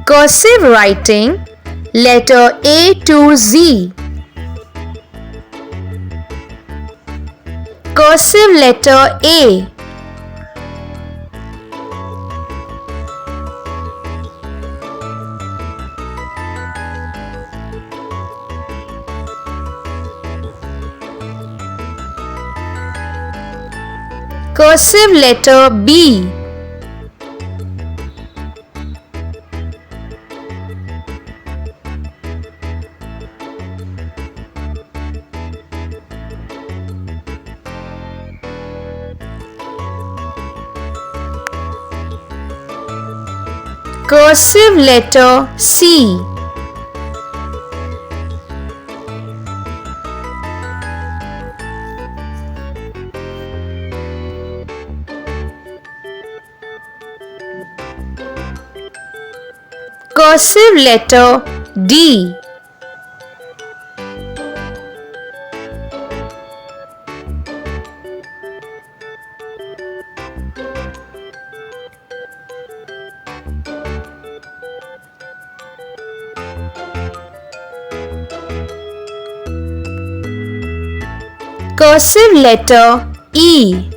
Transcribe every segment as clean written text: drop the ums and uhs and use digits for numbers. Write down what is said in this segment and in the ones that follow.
Cursive writing, letter A to Z. Cursive letter A. Cursive letter B. Cursive letter C. Cursive letter D. Cursive letter E.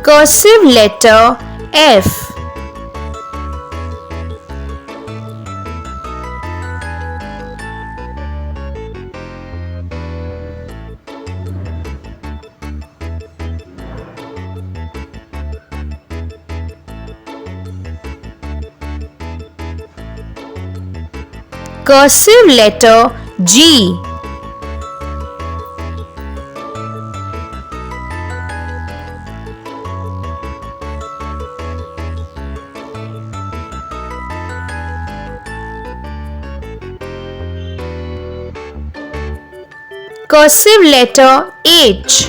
Cursive letter F. Cursive letter G. Cursive letter H.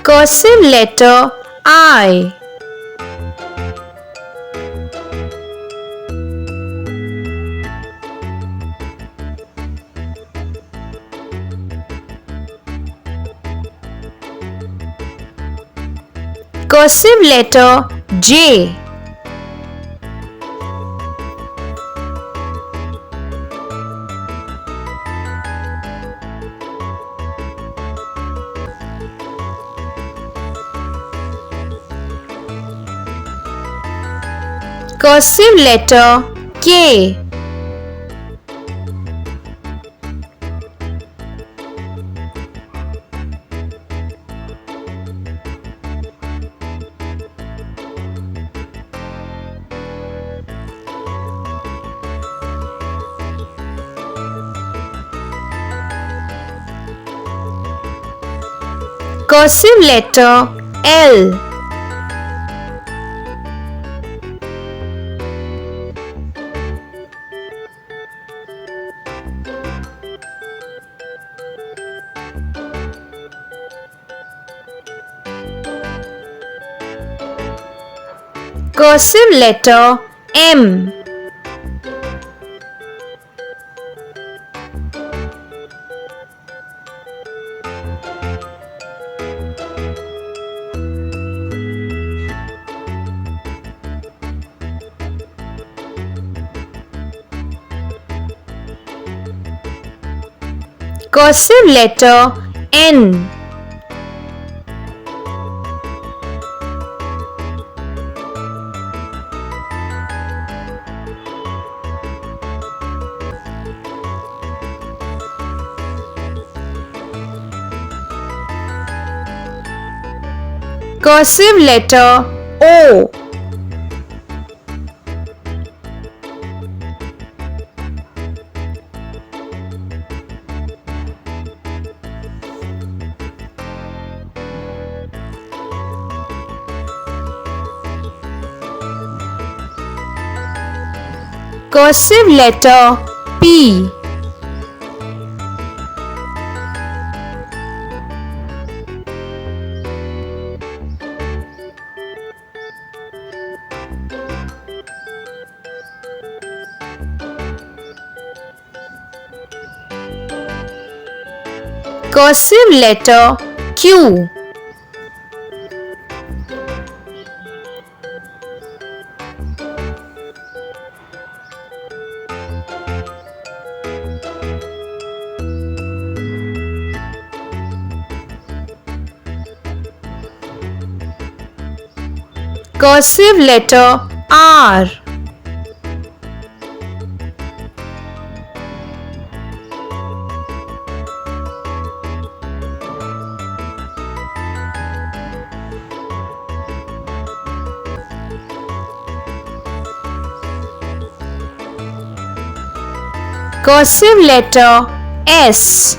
Cursive letter I. Cursive letter J. Cursive letter K. Cursive letter L. Cursive letter M. Cursive letter N. Cursive letter O. Cursive letter P. Cursive letter Q. Cursive letter R. Cursive letter S.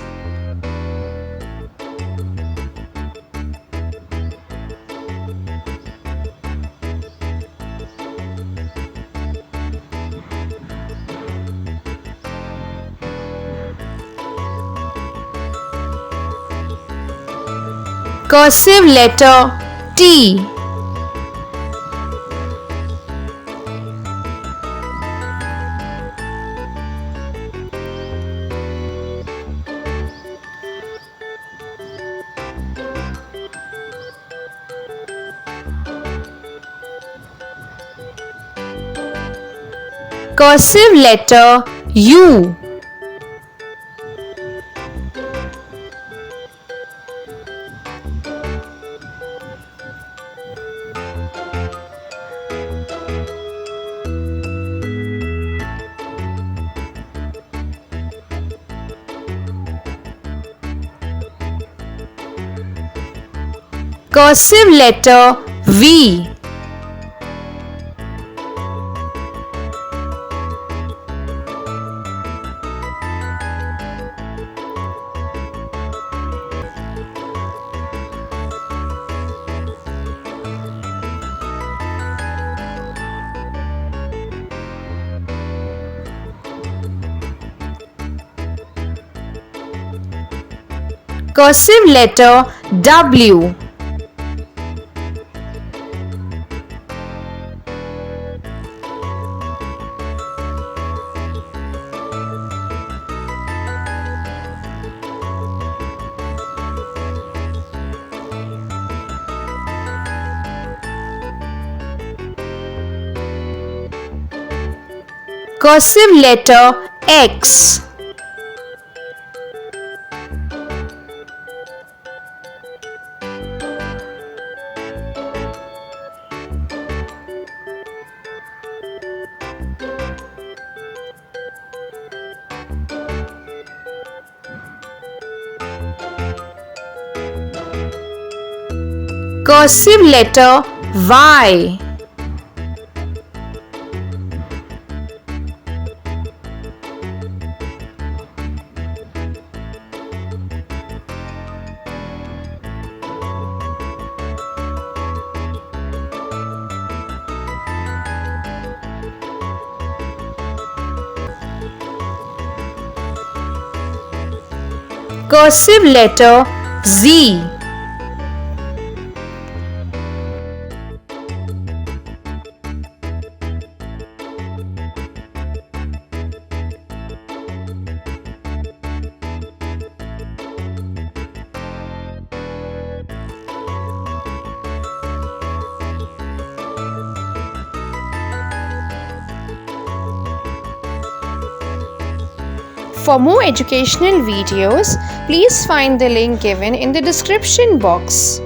Cursive letter T. Cursive letter U. Cursive letter V. Cursive letter W. Cursive letter X. Cursive letter Y. Cursive letter Z. For more educational videos, please find the link given in the description box.